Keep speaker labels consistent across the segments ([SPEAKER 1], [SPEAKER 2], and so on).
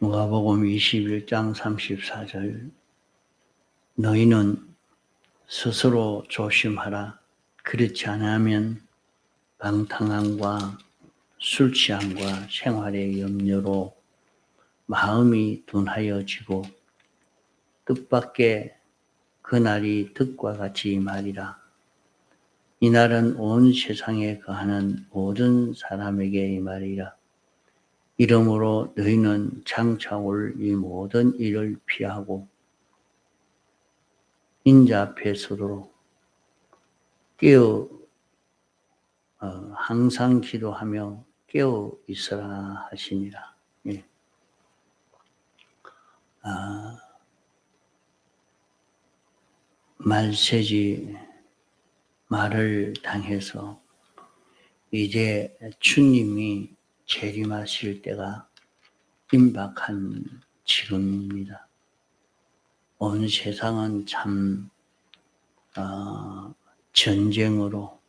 [SPEAKER 1] 누가복음 21장 34절 너희는 스스로 조심하라. 그렇지 않으면 방탕함과 술 취함과 생활의 염려로 마음이 둔하여지고 뜻밖의 그날이 득과 같이 말이라. 이날은 온 세상에 거하는 모든 사람에게 이 말이라. 이러므로 너희는 장차 올 이 모든 일을 피하고 인자 앞에 서도록 항상 기도하며 깨어 있으라 하시니라. 예. 말세지 말을 당해서 이제 주님이 재림하실 때가 임박한 지금입니다. 온 세상은 참 전쟁으로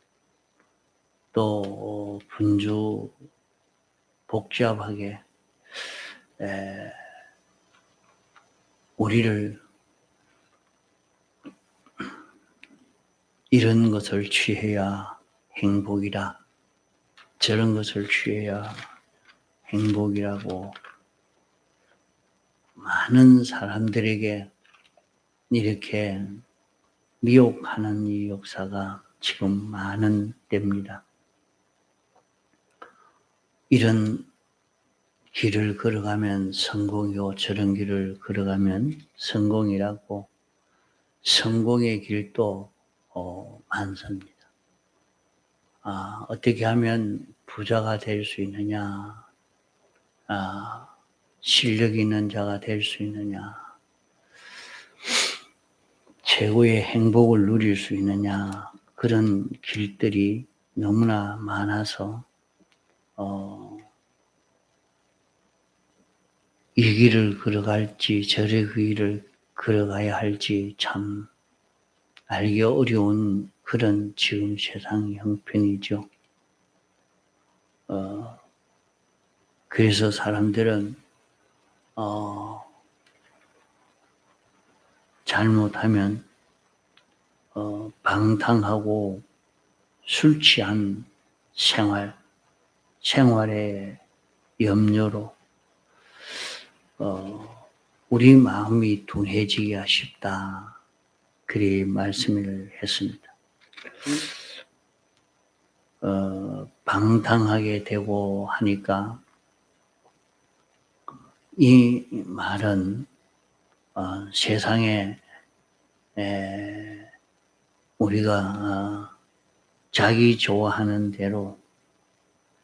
[SPEAKER 1] 또 분주 복잡하게 우리를 이런 것을 취해야 행복이라, 저런 것을 취해야 행복이라고 많은 사람들에게 이렇게 미혹하는 이 역사가 지금 많은 때입니다. 이런 길을 걸어가면 성공이고 저런 길을 걸어가면 성공이라고 성공의 길도 많습니다. 어떻게 하면 부자가 될 수 있느냐, 실력 있는 자가 될 수 있느냐, 최고의 행복을 누릴 수 있느냐, 그런 길들이 너무나 많아서 이 길을 걸어갈지 저의 그 길을 걸어가야 할지 참 알기 어려운 그런 지금 세상 형편이죠. 그래서 사람들은 잘못하면 방탕하고 술 취한 생활의 염려로 우리 마음이 둔해지기 쉽다. 그리 말씀을 했습니다. 방탕하게 되고 하니까 이 말은 세상에 우리가 자기 좋아하는 대로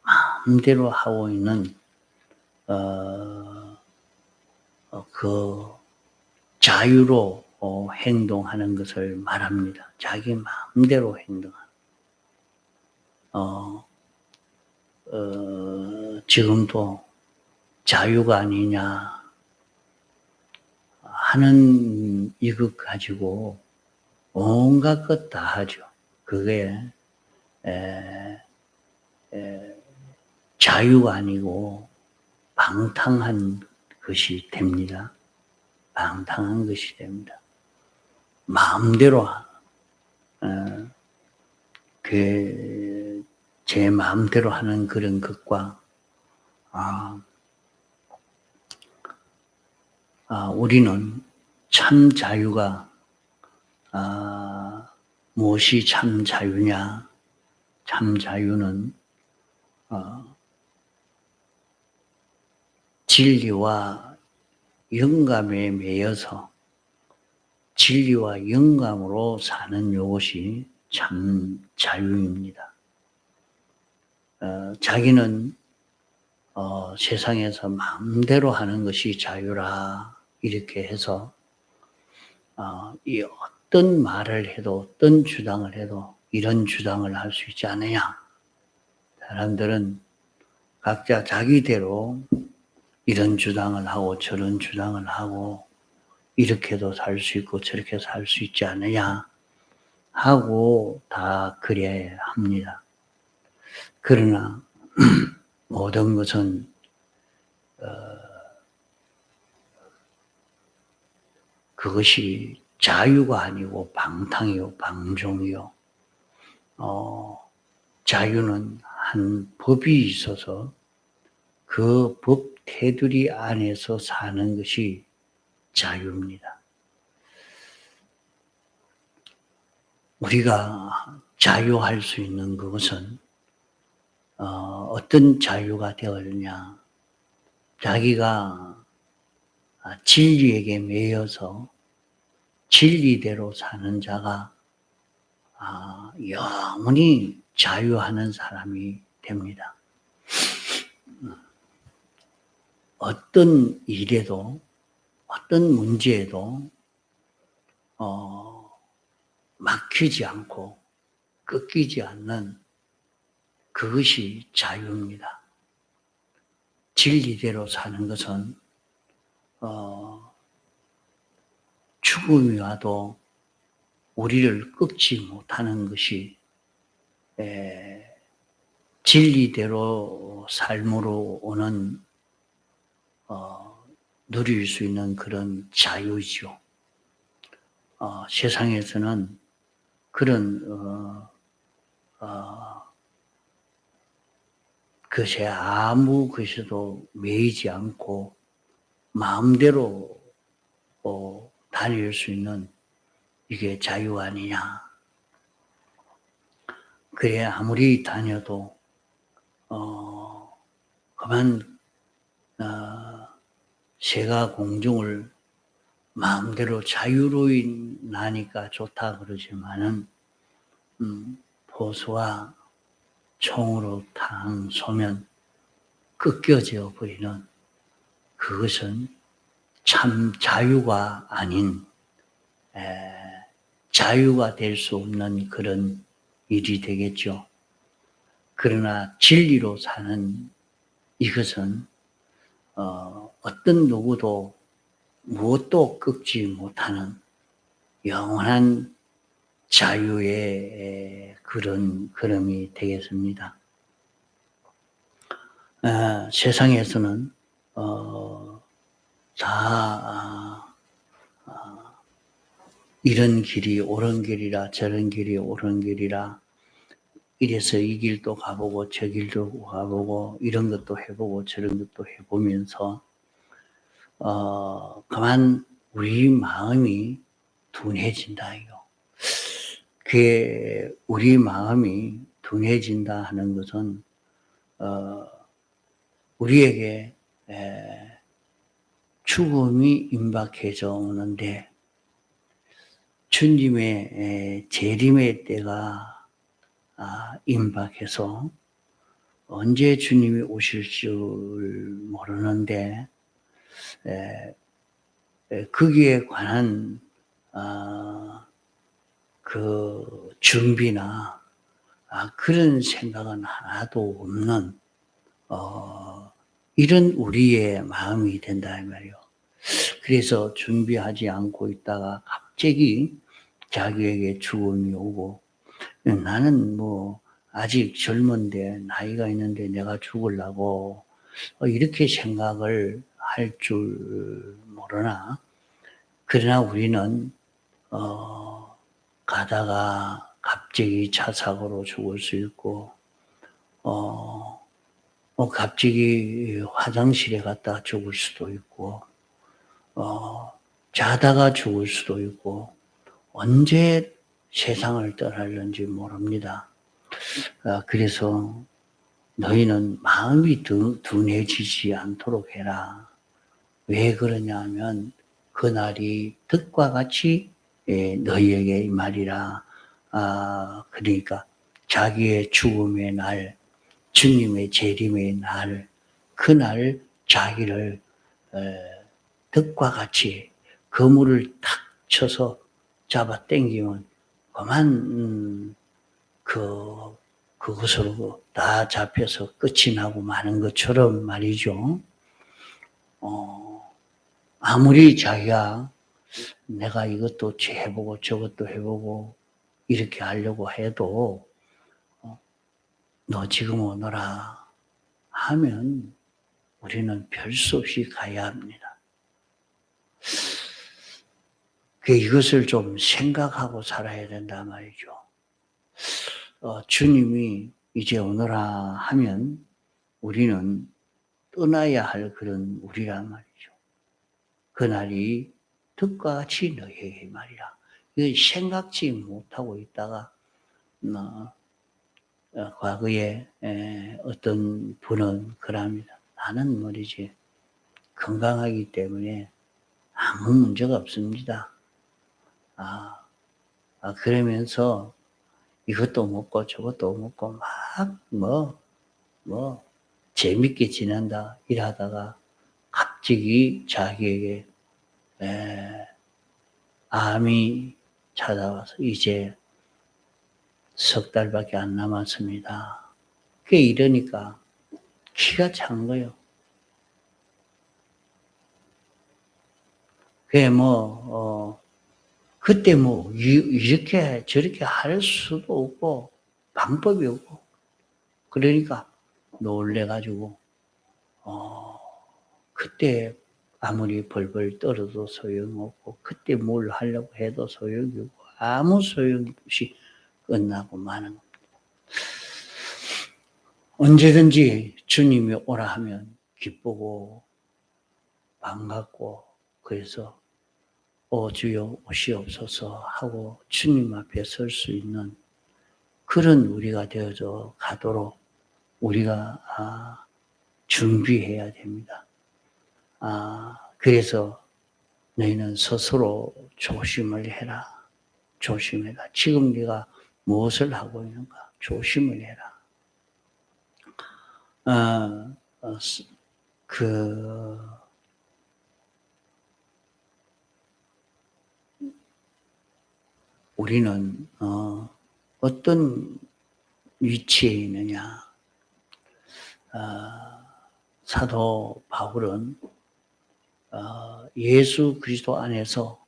[SPEAKER 1] 마음대로 하고 있는 그 자유로 행동하는 것을 말합니다. 자기 마음대로 행동하는. 지금도 자유가 아니냐 하는 이것 가지고 온갖 것 다 하죠. 그게 자유가 아니고 방탕한 것이 됩니다. 방탕한 것이 됩니다. 마음대로 제 마음대로 하는 그런 것과 우리는 참 자유가 무엇이 참 자유냐? 참 자유는 진리와 영감에 매여서 진리와 영감으로 사는 이것이 참 자유입니다. 자기는 세상에서 마음대로 하는 것이 자유라 이렇게 해서 이 어떤 말을 해도 어떤 주장을 해도 이런 주장을 할 수 있지 않느냐. 사람들은 각자 자기대로 이런 주장을 하고 저런 주장을 하고 이렇게도 살 수 있고 저렇게 살 수 있지 않느냐 하고 다 그래야 합니다. 그러나 모든 것은 그것이 자유가 아니고 방탕이요, 방종이요. 자유는 한 법이 있어서 그 법 테두리 안에서 사는 것이 자유입니다. 우리가 자유할 수 있는 그것은 어떤 자유가 되었느냐. 자기가 진리에게 매여서 진리대로 사는 자가 영원히 자유하는 사람이 됩니다. 어떤 일에도 어떤 문제에도 막히지 않고 꺾이지 않는 그것이 자유입니다. 진리대로 사는 것은 죽음이 와도 우리를 꺾지 못하는 것이 진리대로 삶으로 오는 누릴 수 있는 그런 자유이죠. 세상에서는 그런 것에 아무 것에도 매이지 않고 마음대로 다닐 수 있는 이게 자유 아니냐. 그래 아무리 다녀도 그만 새가 공중을 마음대로 자유로이 나니까 좋다 그러지만은 포수와 총으로 탕 쏘면 꺾여져 버리는 그것은 참 자유가 아닌 자유가 될 수 없는 그런 일이 되겠죠. 그러나 진리로 사는 이것은 어떤 누구도 무엇도 꺾지 못하는 영원한 자유의 그런 걸음이 되겠습니다. 세상에서는 다 이런 길이 옳은 길이라 저런 길이 옳은 길이라 이래서 이 길도 가보고 저 길도 가보고 이런 것도 해보고 저런 것도 해보면서 그만 우리 마음이 둔해진다 이거. 그게 우리 마음이 둔해진다 하는 것은 우리에게 죽음이 임박해져 오는데 주님의 재림의 때가 임박해서 언제 주님이 오실 줄 모르는데 거기에 관한 그 준비나 그런 생각은 하나도 없는 이런 우리의 마음이 된다 이 말이요. 그래서 준비하지 않고 있다가 갑자기 자기에게 죽음이 오고 나는 뭐 아직 젊은데 나이가 있는데 내가 죽으려고 이렇게 생각을 할 줄 모르나 그러나 우리는 가다가 갑자기 차 사고로 죽을 수 있고 갑자기 화장실에 갔다 죽을 수도 있고 자다가 죽을 수도 있고 언제 세상을 떠날는지 모릅니다. 그래서 너희는 마음이 둔해지지 않도록 해라. 왜 그러냐 하면 그날이 득과 같이 너희에게 이 말이라. 그러니까 자기의 죽음의 날, 주님의 재림의 날, 그날 자기를 득과 같이 그물을 탁 쳐서 잡아 당기면 그만 그것으로 다 잡혀서 끝이 나고 마는 것처럼 말이죠. 아무리 자기가 내가 이것도 해보고 저것도 해보고 이렇게 하려고 해도 너 지금 오너라 하면 우리는 별 수 없이 가야 합니다. 이것을 좀 생각하고 살아야 된단 말이죠. 주님이 이제 오너라 하면 우리는 떠나야 할 그런 우리란 말이죠. 그날이 득과 같이 너희에게 말이라. 이거 생각지 못하고 있다가 과거에 어떤 분은 그럽니다. 나는 말이지 건강하기 때문에 아무 문제가 없습니다. 그러면서 이것도 먹고 저것도 먹고 막 재밌게 지낸다 일하다가 갑자기 자기에게 암이 찾아와서 이제 석 달밖에 안 남았습니다. 그게 이러니까 기가 찬 거예요. 그게 그때 이렇게 저렇게 할 수도 없고 방법이 없고 그러니까 놀래가지고 그때 아무리 벌벌 떨어도 소용없고 그때 뭘 하려고 해도 소용이 없고 아무 소용 없이 끝나고 마는 겁니다. 언제든지 주님이 오라 하면 기쁘고 반갑고 그래서 주여 오시옵소서 하고 주님 앞에 설 수 있는 그런 우리가 되어져 가도록 우리가 준비해야 됩니다. 그래서 너희는 스스로 조심을 해라. 조심해라. 지금 네가 무엇을 하고 있는가? 조심을 해라. 우리는 어떤 위치에 있느냐? 사도 바울은 예수 그리스도 안에서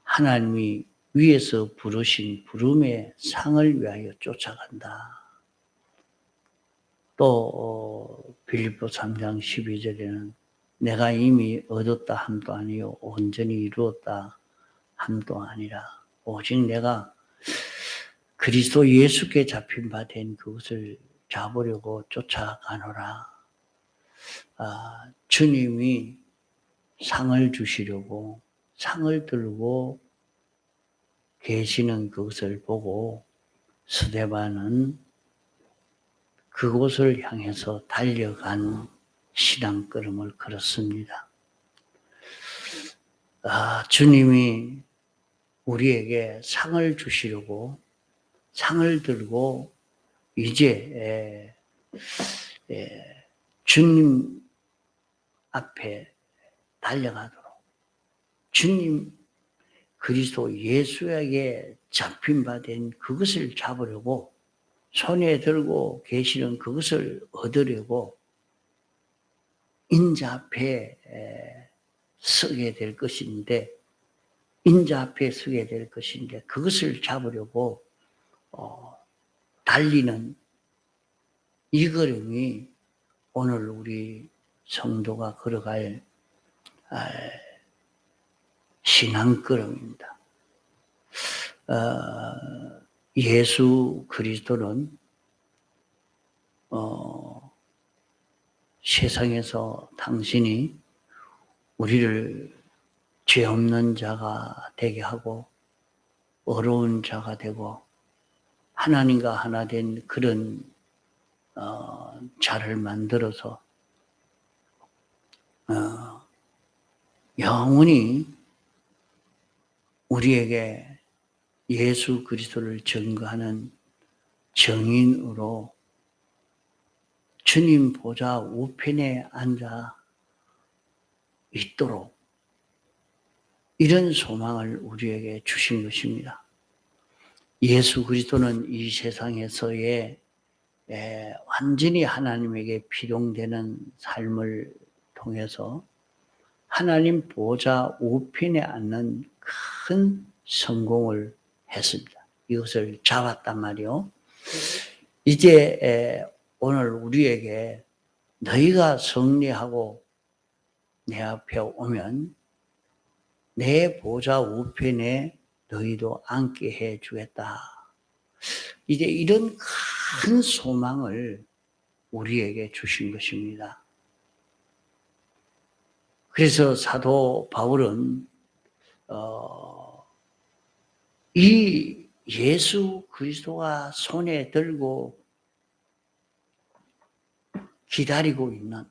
[SPEAKER 1] 하나님이 위에서 부르신 부름의 상을 위하여 쫓아간다. 또 빌립보 3장 12절에는 내가 이미 얻었다 함도 아니요 온전히 이루었다 함도 아니라 오직 내가 그리스도 예수께 잡힌 바 된 그것을 잡으려고 쫓아가노라. 주님이 상을 주시려고 상을 들고 계시는 그것을 보고 스데반은 그곳을 향해서 달려간 신앙걸음을 걸었습니다. 주님이 우리에게 상을 주시려고 상을 들고 이제 주님 앞에 달려가도록 주님 그리스도 예수에게 잡힌 바 된 그것을 잡으려고 손에 들고 계시는 그것을 얻으려고 인자 앞에 서게 될 것인데 인자 앞에 서게 될 것인데 그것을 잡으려고 달리는 이 걸음이 오늘 우리 성도가 걸어갈 신앙 걸음입니다. 예수 그리스도는 세상에서 당신이 우리를 죄 없는 자가 되게 하고 어려운 자가 되고 하나님과 하나 된 그런 자를 만들어서 영원히 우리에게 예수 그리스도를 증거하는 증인으로 주님 보좌 우편에 앉아 있도록 이런 소망을 우리에게 주신 것입니다. 예수 그리스도는 이 세상에서의 완전히 하나님에게 필요되는 삶을 통해서 하나님 보좌 우편에 앉는 큰 성공을 했습니다. 이것을 잡았단 말이요. 이제 오늘 우리에게 너희가 승리하고 내 앞에 오면 내 보좌 우편에 너희도 앉게 해 주겠다. 이제 이런 큰 소망을 우리에게 주신 것입니다. 그래서 사도 바울은 이 예수 그리스도가 손에 들고 기다리고 있는,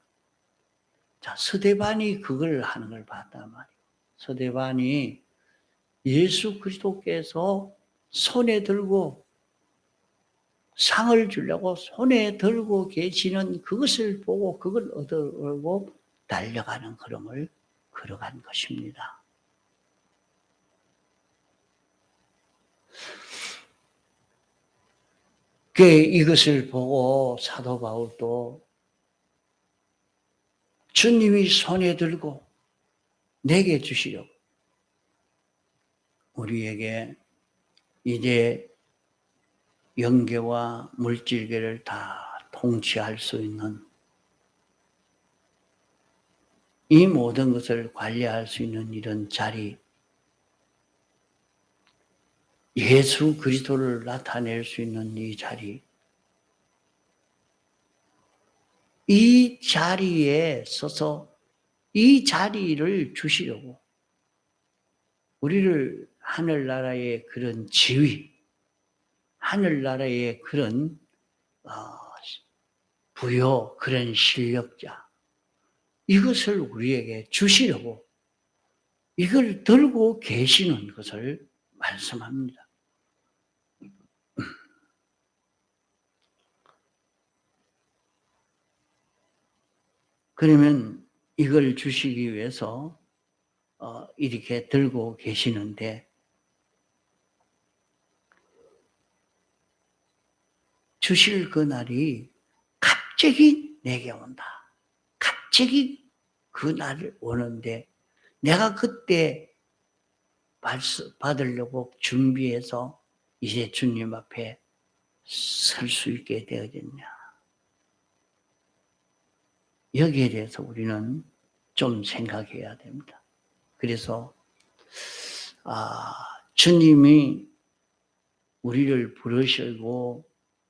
[SPEAKER 1] 자, 스데반이 그걸 하는 걸 봤단 말이에요. 스데반이 예수 그리스도께서 손에 들고 상을 주려고 손에 들고 계시는 그것을 보고 그걸 얻으려고 달려가는 걸음을 걸어간 것입니다. 이것을 보고 사도 바울도 주님이 손에 들고 내게 주시려고 우리에게 이제 영계와 물질계를 다 통치할 수 있는, 이 모든 것을 관리할 수 있는 이런 자리, 예수 그리스도를 나타낼 수 있는 이 자리, 이 자리에 서서 이 자리를 주시려고 우리를 하늘나라의 그런 지위, 하늘나라의 그런 부요, 그런 실력자, 이것을 우리에게 주시려고 이걸 들고 계시는 것을 말씀합니다. 그러면 이걸 주시기 위해서 이렇게 들고 계시는데, 주실 그날이 갑자기 내게 온다. 갑자기 그날을 오는데 내가 그때 받으려고 준비해서 이제 주님 앞에 설 수 있게 되어졌냐. 여기에 대해서 우리는 좀 생각해야 됩니다. 그래서 주님이 우리를 부르시고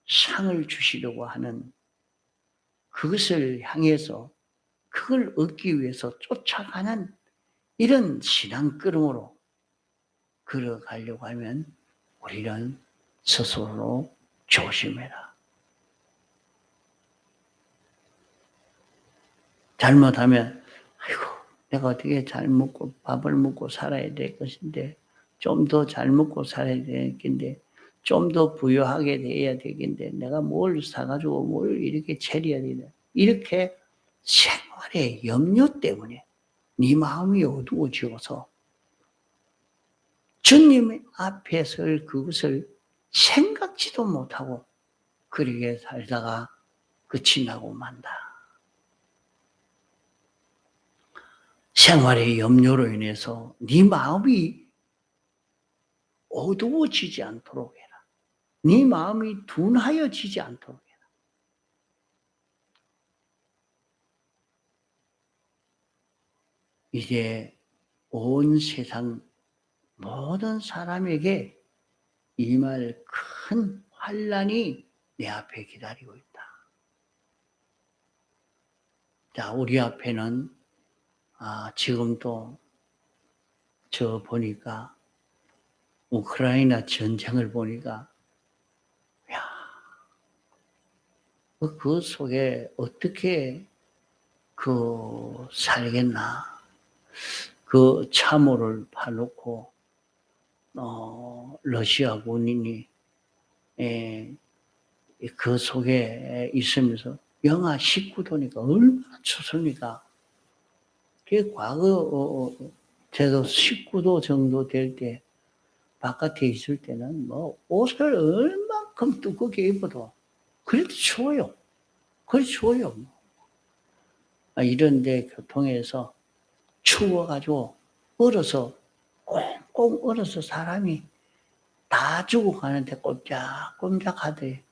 [SPEAKER 1] 상을 주시려고 하는 그것을 향해서 그걸 얻기 위해서 쫓아가는 이런 신앙 걸음으로 걸어가려고 하면 우리는 스스로 조심해라. 잘못하면 아이고 내가 어떻게 잘 먹고 밥을 먹고 살아야 될 것인데, 좀 더 잘 먹고 살아야 되겠는데, 좀 더 부유하게 돼야 되겠는데, 내가 뭘 사가지고 뭘 이렇게 차려야 되나, 이렇게 생활의 염려 때문에 네 마음이 어두워지어서 주님 앞에 설 그것을 생각지도 못하고 그렇게 살다가 끝이 나고 만다. 생활의 염려로 인해서 네 마음이 어두워지지 않도록 해라. 네 마음이 둔하여지지 않도록 해라. 이제 온 세상 모든 사람에게 임할 큰 환난이 내 앞에 기다리고 있다. 자, 우리 앞에는 지금도 저 보니까 우크라이나 전쟁을 보니까 야, 그 속에 어떻게 살겠나. 그 참호를 파놓고 러시아 군인이 그 속에 있으면서 영하 19도니까 얼마나 춥습니까? 그 과거 제도 19도 정도 될 때 바깥에 있을 때는 뭐 옷을 얼만큼 두껍게 입어도 그래도 추워요. 그래 추워요. 이런데 교통에서 추워가지고 얼어서 꽁꽁 얼어서 사람이 다 죽어가는데 꼼짝꼼짝 하대.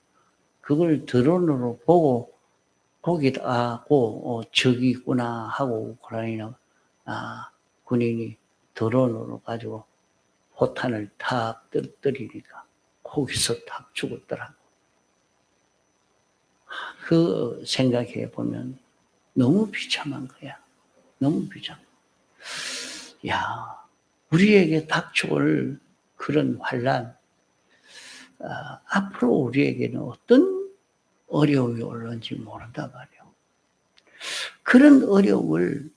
[SPEAKER 1] 그걸 드론으로 보고 거기다 저기 있구나 하고 우크라이나 군인이 드론으로 가지고 포탄을 탁 떨어뜨리니까 거기서 탁 죽었더라고. 그 생각해 보면 너무 비참한 거야. 너무 비참. 야, 우리에게 닥쳐올 그런 환란, 앞으로 우리에게는 어떤 어려움이 올는지 모른단 말이에요. 그런 어려움을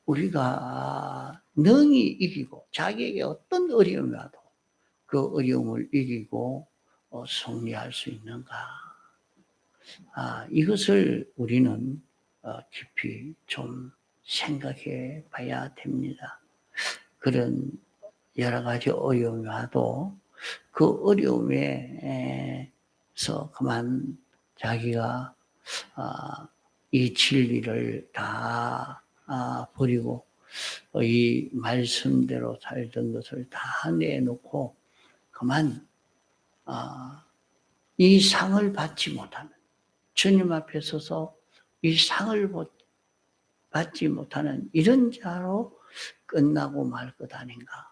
[SPEAKER 1] 우리가 능히 이기고 자기에게 어떤 어려움이 와도 그 어려움을 이기고 승리할 수 있는가? 이것을 우리는 깊이 좀 생각해 봐야 됩니다. 그런 여러 가지 어려움이 와도 그 어려움에서 그만 자기가 이 진리를 다 버리고 이 말씀대로 살던 것을 다 내놓고 그만 이 상을 받지 못하는, 주님 앞에 서서 이 상을 받지 못하는 이런 자로 끝나고 말 것 아닌가.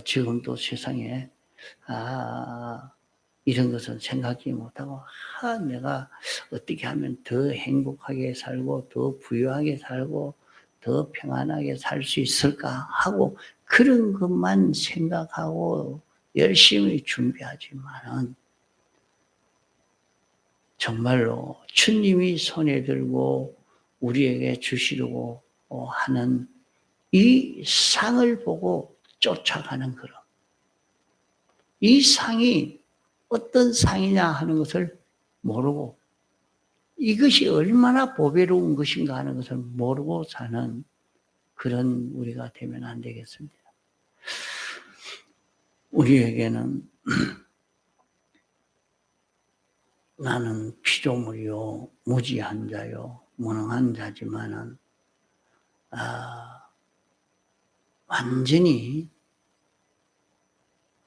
[SPEAKER 1] 지금도 세상에 이런 것은 생각지 못하고 내가 어떻게 하면 더 행복하게 살고 더 부유하게 살고 더 평안하게 살 수 있을까 하고 그런 것만 생각하고 열심히 준비하지만은 정말로 주님이 손에 들고 우리에게 주시려고 하는 이 상을 보고 쫓아가는 그런 이 상이 어떤 상이냐 하는 것을 모르고 이것이 얼마나 보배로운 것인가 하는 것을 모르고 사는 그런 우리가 되면 안 되겠습니다. 우리에게는 나는 피조물이요 무지한 자요 무능한 자지만은 완전히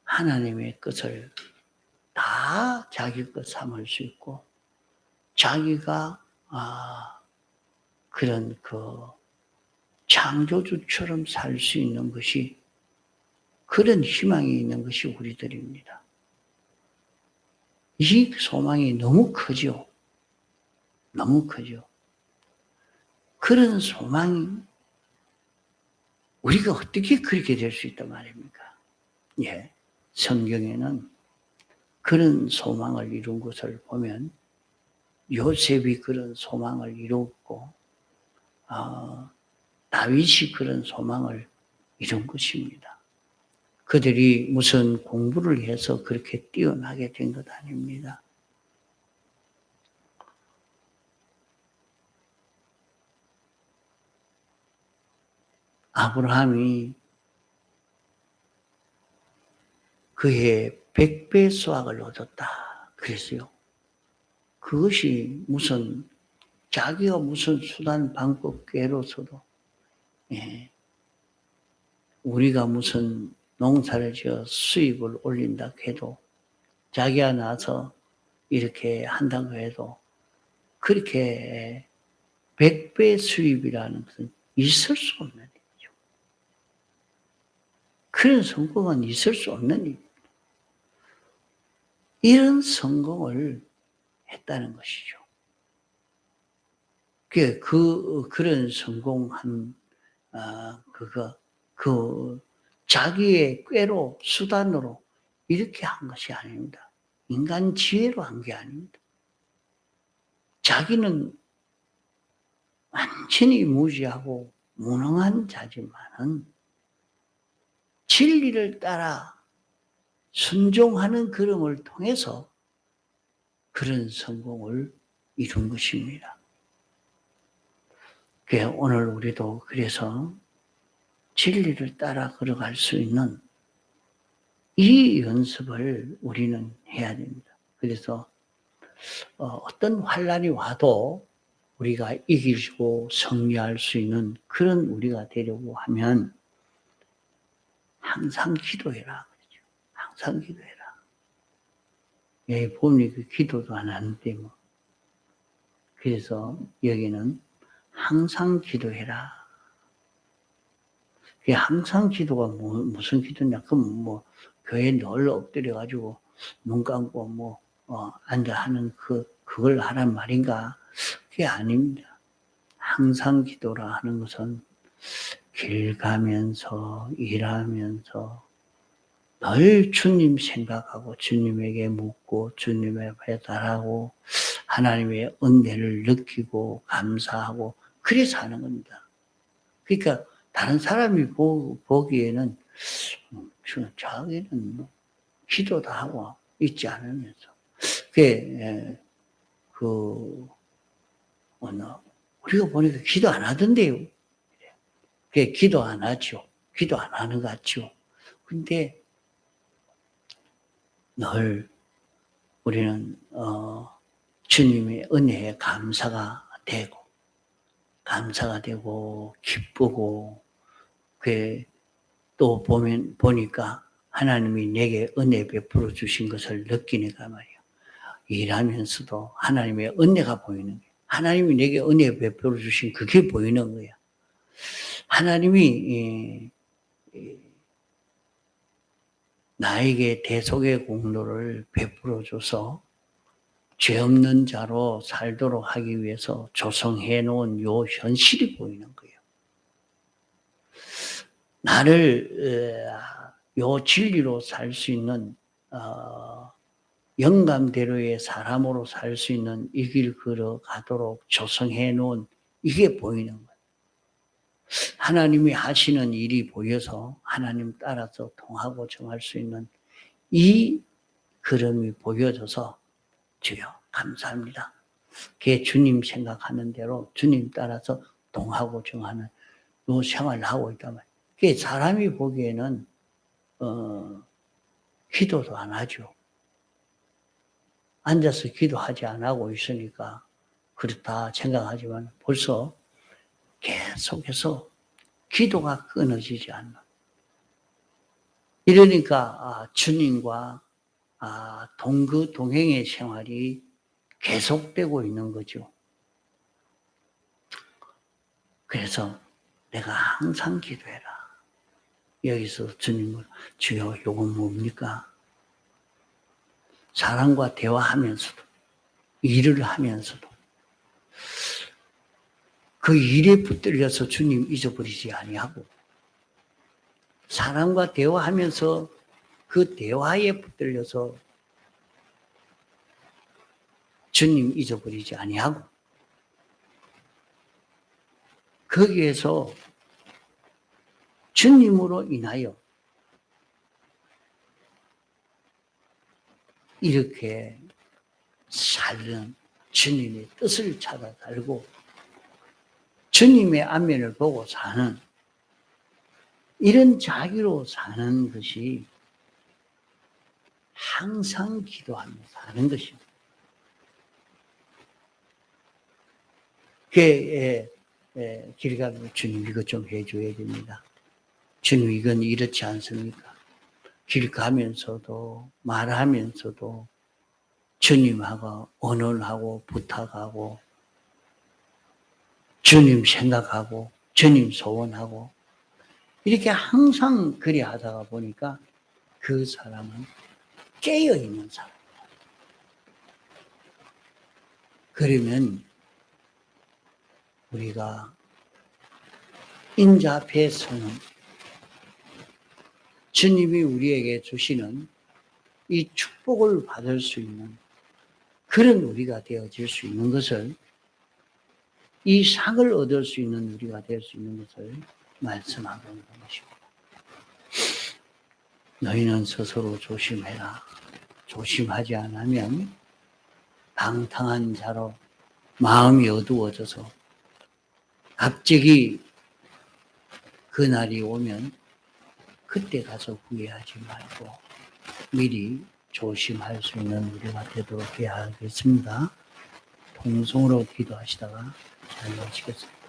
[SPEAKER 1] 하나님의 것을 다 자기 것 삼을 수 있고 자기가 그런 그 창조주처럼 살 수 있는 것이 그런 희망이 있는 것이 우리들입니다. 이 소망이 너무 크죠. 너무 크죠. 그런 소망이 우리가 어떻게 그렇게 될 수 있단 말입니까? 예. 성경에는 그런 소망을 이룬 것을 보면 요셉이 그런 소망을 이뤘고 다윗이 그런 소망을 이룬 것입니다. 그들이 무슨 공부를 해서 그렇게 뛰어나게 된 것 아닙니다. 아브라함이 그의 100배 수확을 얻었다 그랬어요. 그것이 무슨 자기가 무슨 수단 방법 꾀로서도 우리가 무슨 농사를 지어 수입을 올린다 해도 자기가 나서 이렇게 한다고 해도 그렇게 100배 수입이라는 것은 있을 수 없는 일이죠. 그런 성공은 있을 수 없는 일입니다. 이런 성공을 했다는 것이죠. 그런 성공한 자기의 꾀로 수단으로 이렇게 한 것이 아닙니다. 인간 지혜로 한 게 아닙니다. 자기는 완전히 무지하고 무능한 자지만은 진리를 따라 순종하는 걸음을 통해서 그런 성공을 이룬 것입니다. 오늘 우리도 그래서 진리를 따라 걸어갈 수 있는 이 연습을 우리는 해야 됩니다. 그래서 어떤 환란이 와도 우리가 이기고 승리할 수 있는 그런 우리가 되려고 하면 항상 기도해라. 그렇죠? 항상 기도해라. 여기 보면 그 기도도 안 하는데 뭐. 그래서 여기는 항상 기도해라. 그게 항상 기도가 무슨 기도냐? 그럼 뭐 교회 늘 엎드려가지고 눈 감고 앉아 하는 그걸 하란 말인가? 그게 아닙니다. 항상 기도라 하는 것은 길 가면서 일하면서 늘 주님 생각하고 주님에게 묻고 주님의 배달하고 하나님의 은혜를 느끼고 감사하고 그래서 하는 겁니다. 그러니까 다른 사람이 보기에는 자기는 기도도 하고 있지 않으면서 그게 우리가 보니까 기도 안 하던데요. 그게 기도 안 하죠. 기도 안 하는 것 같죠. 근데 늘 우리는 주님의 은혜에 감사가 되고 기쁘고 또 보니까 하나님이 내게 은혜 베풀어 주신 것을 느끼니까 말이야. 일하면서도 하나님의 은혜가 보이는 거야. 하나님이 내게 은혜 베풀어 주신 그게 보이는 거야. 하나님이 나에게 대속의 공로를 베풀어 줘서 죄 없는 자로 살도록 하기 위해서 조성해 놓은 요 현실이 보이는 거예요. 나를 요 진리로 살 수 있는 영감대로의 사람으로 살 수 있는 이 길 걸어가도록 조성해 놓은 이게 보이는 거예요. 하나님이 하시는 일이 보여서 하나님 따라서 통하고 정할 수 있는 이 걸음이 보여져서 주여 감사합니다. 그게 주님 생각하는 대로 주님 따라서 동하고 정하는 요 생활을 하고 있단 말이에요. 그게 사람이 보기에는 기도도 안 하죠. 앉아서 기도하지 안 하고 있으니까 그렇다 생각하지만 벌써 계속해서 기도가 끊어지지 않나. 이러니까 주님과 동행의 생활이 계속되고 있는 거죠. 그래서 내가 항상 기도해라. 여기서 주님을 주여 요건 뭡니까? 사람과 대화하면서도 일을 하면서도 그 일에 붙들려서 주님 잊어버리지 아니하고 사람과 대화하면서 그 대화에 붙들려서 주님 잊어버리지 아니하고 거기에서 주님으로 인하여 이렇게 살는 주님의 뜻을 찾아 살고 주님의 안면을 보고 사는 이런 자기로 사는 것이 항상 기도하며 사는 것입니다. 길 가면 주님 이것 좀 해줘야 됩니다. 주님 이건 이렇지 않습니까? 길 가면서도 말하면서도 주님하고 언언하고 부탁하고 주님 생각하고 주님 소원하고 이렇게 항상 그리 하다가 보니까 그 사람은 깨어있는 사람. 그러면 우리가 인자 앞에 서는 주님이 우리에게 주시는 이 축복을 받을 수 있는 그런 우리가 되어질 수 있는 것을 이 상을 얻을 수 있는 우리가 될 수 있는 것을 말씀하고 있는 것입니다. 너희는 스스로 조심해라. 조심하지 않으면 방탕한 자로 마음이 어두워져서 갑자기 그날이 오면 그때 가서 후회하지 말고 미리 조심할 수 있는 우리가 되도록 해야 하겠습니다. 통성으로 기도하시다가 잘 마치겠습니다.